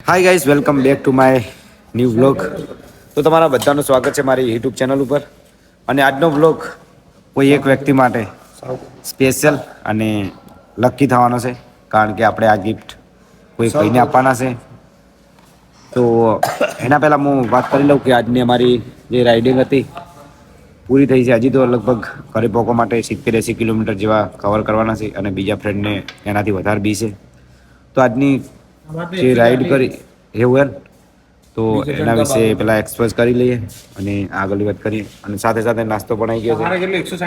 Hi guys, welcome back to my new vlog. તો તમારા બધાનું સ્વાગત છે મારી યુટ્યુબ ચેનલ ઉપર. અને આજનો વ્લોગ કોઈ એક વ્યક્તિ માટે સ્પેશિયલ અને લકી થવાનો છે, કારણ કે આપણે આ ગિફ્ટ કોઈ ભાઈને આપવાના છે. તો એના પહેલાં હું વાત કરી લઉં કે આજની અમારી જે રાઇડિંગ હતી પૂરી થઈ છે. હજી તો લગભગ ઘરે પહોંચવા માટે 70-80 કિલોમીટર જેવા કવર કરવાના છે, અને બીજા ફ્રેન્ડને એનાથી વધારે બી છે. તો આજની જે રાઈડ કરી એવું એમ તો એના વિશે પેલા એક્સપ્રેસ કરી લઈએ અને આગળની વાત કરીએ. અને સાથે સાથે નાસ્તો પણ આવી ગયો છે.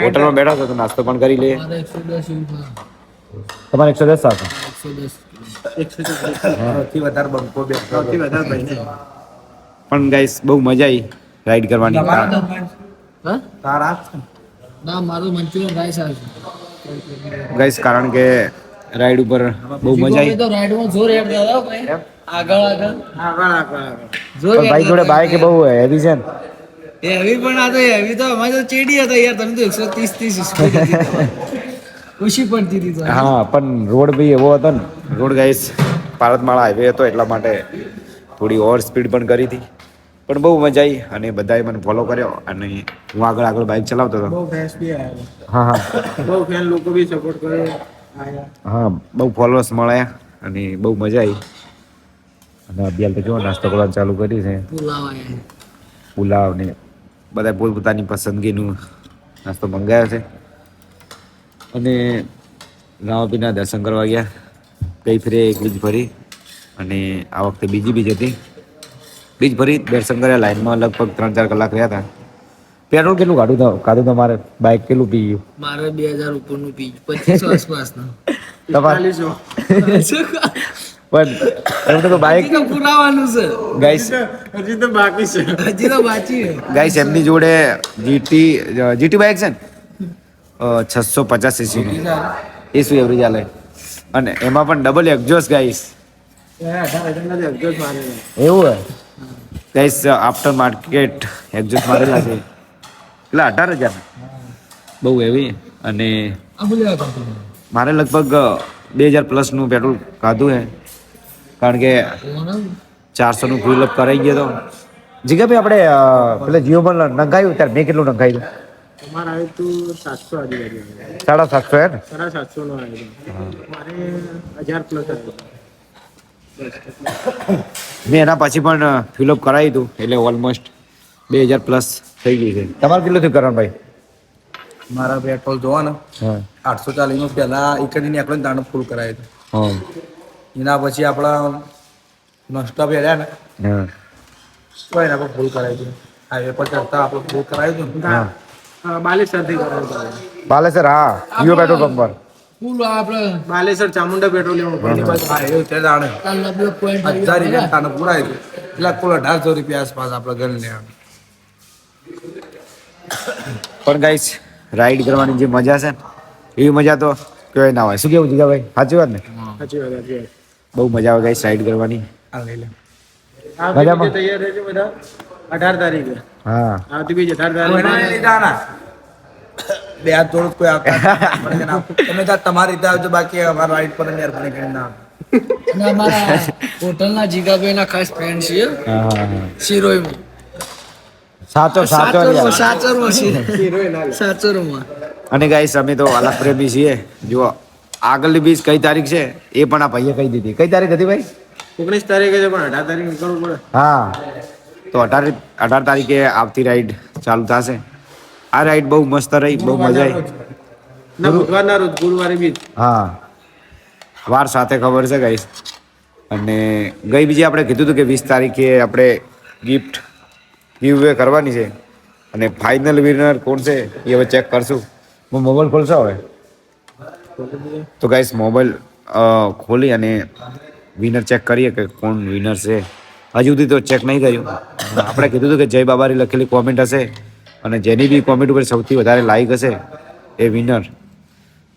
હોટલમાં બેઠા છો તો નાસ્તો પણ કરી લઈએ. તમારે 110 સાથે પણ ગાઈસ બહુ મજા આવી રાઈડ કરવાની. ગાઈસ કારણ કે રાઈડ ઉપર બહુ મજા આવી. ભાઈ જોડે બાઈક બહુ હેવી છે ને. હેવી પણ આ તો હેવી તો અમારે તો ચેડી હતો યાર. તમે તો 130 સ્પીડ ખુશી પડતી હતી તો. હા, પણ રોડ બી એવો હતો ને. રોડ ગાઈસ ભારતમાળા હાઈવે હતો, એટલા માટે થોડી ઓવર સ્પીડ પણ કરી હતી. પણ બહુ મજા આવી અને બધાએ મને ફોલો કર્યો અને હું આગળ બાઇક ચલાવતો હતો. બહુ ફેસ બી આવ્યો. હા, બહુ ફેન લોકો બી સપોર્ટ કર્યો. હા, બહુ ફોલોઅર્સ મળ્યા અને બહુ મજા આવી. અને અત્યારે તો જો નાસ્તો કરવાનું ચાલુ કરી છે. પુલાવ ને બધા પોતપોતાની પસંદગીનું નાસ્તો મંગાવ્યો છે. અને રામાપીરના દર્શન કરવા ગયા. ગઈ ફેરે એક બીજ ભરી અને આ વખતે બીજી બીજ હતી. બીજ ભરી દર્શન કર્યા. લાઈનમાં લગભગ 3-4 કલાક રહ્યા હતા. પેટ્રોલ કેટલું કાઢું તમારે? બાઇક કેટલું પી ગયું? મારે 2000 ઉપરનું પી 2500 આસપાસનું. તમારે પણ એમને તો બાઇક પુરાવાનું છે ગાઈસ, હજી તો બાકી છે. હજી તો બાકી છે ગાઈસ. એમની જોડે જીટી બાઇક છે ને 650 સીસીની. એ શું એવરેજ ચાલે? અને એમાં પણ ડબલ એક્ઝોસ્ટ ગાઈસ. એવું hey guys? After market exhaust મારેલા છે એટલે 18,000. બહુ હેવી. અને મારે લગભગ 2000 પ્લસનું પેટ્રોલ કાઢું હે, કારણ કે 400નું ફિલ અપ કરાવી ગયો હતો. જીગાભાઈ આપણે પેલા જીઓ પર નંખાયું ત્યારે મેં કેટલું નંખાયું? તમારે આવ્યું તું 700 આજુબાજુ. 750 હે ને? 750 નો આવ્યો. મારે 1000 પ્લસ આવ્યો. મેં એના પછી પણ ફિલઅપ કરાવ્યું હતું, એટલે ઓલમોસ્ટ 2000 પ્લસ થઈ ગઈ છે. તમારે કેટલું થયું કરણભાઈ? મારા પેટ્રોલ જોવા ને 840 નું પહેલા એકડી આપણે દાણો ફૂલ કરાયું હતું. એના પછી આપણા નસ્ટોપ હેર્યા ને તો એના પર ફૂલ કરાયું હતું. હાઈવે પર ચડતા આપણે ફૂલ કરાયું હતું. બાલેશ્વરથી કરાયું હતું. બાલેશ્વર? હા, જીઓ પેટ્રોલ પંપ પર. ફૂલ આપણે બાલેશ્વર ચામુંડા પેટ્રોલિયમ ઉપર. હા એવું છે જાણે 1000 તાને પૂરાય હતું. એટલે કુલ 1800 રૂપિયા આસપાસ આપણે ગણ લેવાનું. પણ ગાઈસ, રાઈડ કરવાની જે મજા છે ને એવી મજા તો કહેવાય ના હોય. શું કેવું જીગાભાઈ? સાચી વાત ને? સાચી વાત. બહુ મજા આવે ગાઈસ રાઈડ કરવાની. આ લઈ લે. મજામાં તૈયાર રહેજો બધા. 18 તારીખે. હા, આવતી બીજ 18 કોઈને તારીખે. લીધા ના બે હાથ જોડું કોઈ આવતા તમે ત્યાં તમારી રીતે આવજો, બાકી અમારા રાઈડ પર મહેરબાની કરીને ના અને અમારા હોટલના જીગાભાઈના ખાસ ફ્રેન્ડ છે શિરોઈમાં. સાચોરમાં. અને ગાઈસ અમે તો અલગ પ્રેમી છીએ. જો આગળની બીજ કઈ તારીખ છે એ પણ આ ભાઈએ કહી દીધી. કઈ તારીખ હતી ભાઈ? 19 તારીખે છે, પણ 18 તારીખે નીકળવું પડે. હા, તો 18 તારીખે આવતી રાઈડ ચાલુ થશે. આ રાઈડ બહુ મસ્ત રહી, બહુ મજા આવી. ના, બુધવારના રોજ, ગુરુવારે બીજ. હા, વાર સાથે ખબર છે ગાઈસ. અને ગઈ બીજી આપણે કીધું હતું કે 20 તારીખે આપણે ગિફ્ટ ગીવ અવે કરવાની છે. અને ફાઇનલ વિનર કોણ છે એ હવે ચેક કરશું. હું મોબાઈલ ખોલશો હવે તો ગાઈસ મોબાઈલ ખોલી અને વિનર ચેક કરીએ કે કોણ વિનર છે. હજુ સુધી તો ચેક નહીં કર્યું. આપણે કીધું હતું કે જય બાબારી લખેલી કોમેન્ટ હશે અને જેની બી કોમેન્ટ ઉપર સૌથી વધારે લાઈક હશે એ વિનર.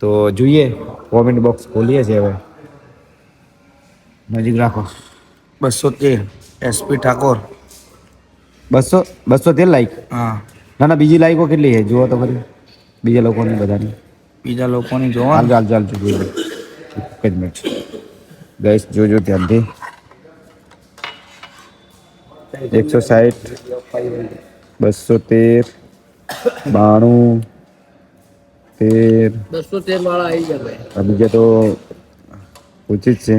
તો જોઈએ, કોમેન્ટ બોક્સ ખોલીએ છીએ હવે. નજીક રાખો. 213 એસપી ઠાકોર. 213 લાઈક? હા. ના, બીજી લાઈકો કેટલી છે જુઓ તો ખરી, બીજા લોકોની બધાની. બીજા લોકોની જોવા હાલ જોઈ એક જ મિનિટ ગાઈસ, જોજો ધ્યાનથી. 160, 213, 92, 13. 213 વાળા આવી ગયા ભાઈ. આ બીજા તો ઓછી જ છે.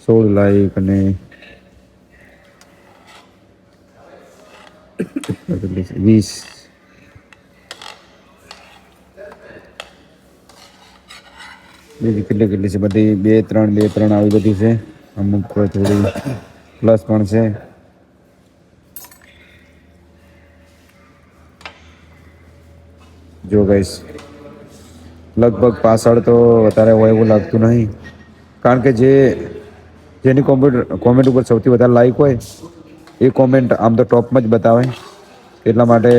16 લાઈક અને 20. બીજી કેટલી છે બધી 2 3 આવી બધી છે. અમુક થોડી પ્લસ પણ છે. જો ગાઈસ લગભગ પાછળ તો વધારે હોય એવું લાગતું નહીં, કારણ કે જેની કોમેન્ટ ઉપર સૌથી વધારે લાઈક હોય એ કોમેન્ટ આમ તો ટોપમાં જ બતાવે. એટલા માટે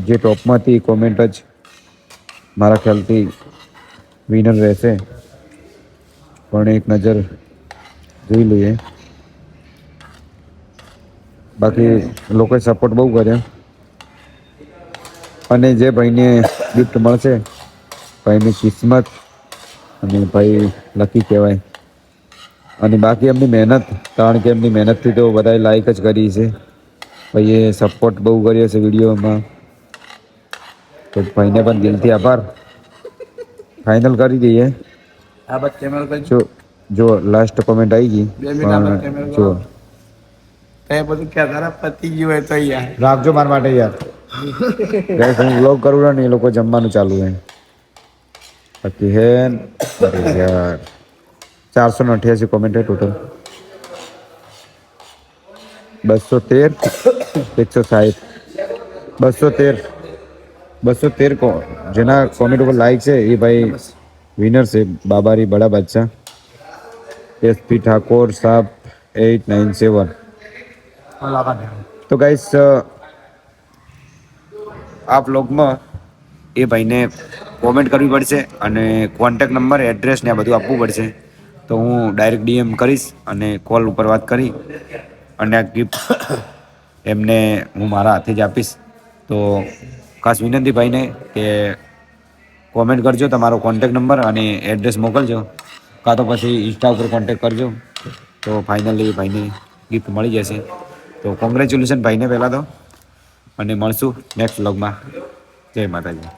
જે ટોપમાં હતી એ કોમેન્ટ જ મારા ખ્યાલથી વિનર રહેશે. પણ એક નજર જોઈ લઈએ. બાકી લોકોએ સપોર્ટ બહુ કર્યો અને જે ભાઈને ગિફ્ટ મળશે ભાઈની કિસ્મત અને ભાઈ લકી કહેવાય. અને બાકી એમની મહેનત, કારણ કે એમની મહેનતથી તો બધાએ લાઈક જ કરી છે. ભાઈએ સપોર્ટ બહુ કર્યો છે વિડીયોમાં, તો ભાઈને પણ દિલથી આભાર. ફાઇનલ કરી દઈએ. આ બાદ કેમેરો કરી જો લાસ્ટ કોમેન્ટ આવી ગઈ 2 મિનિટ આ બાદ કેમેરો જો તે બધું કહેતા પતી ગયું હોય તો યાર રાખજો મારા માટે યાર. ગાઈસ હું વ્લોગ કરું ને એ લોકો જમવાનું ચાલુ હોય બાકી હે અરે યાર 488 કોમેન્ટ है टोटल. 213, 160, 213 જેના કોમેન્ટ ઉપર લાઈક છે એ ભાઈ વિનર છે. બાબારી બડા બાદશાહ, SP ઠાકોર સાહેબ 897. તો ગાઈસ આ બ્લોગમાં એ ભાઈને કોમેન્ટ કરવી પડશે અને કોન્ટેક્ટ નંબર, એડ્રેસ ને આ બધું આપવું પડશે. તો હું ડાયરેક્ટ DM કરીશ અને કોલ ઉપર વાત કરી અને આ ગિફ્ટ એમને હું મારા હાથે જ આપીશ. તો ખાસ વિનંતી ભાઈને કે કોમેન્ટ કરજો, તમારો કોન્ટેક્ટ નંબર અને એડ્રેસ મોકલજો, કાં તો પછી ઇન્સ્ટા ઉપર કોન્ટેક્ટ કરજો. તો ફાઇનલી ભાઈને ગિફ્ટ મળી જશે. તો કોંગ્રેચ્યુલેશન ભાઈને પહેલાં તો, અને મળશું નેક્સ્ટ વ્લોગમાં. જય માતાજી.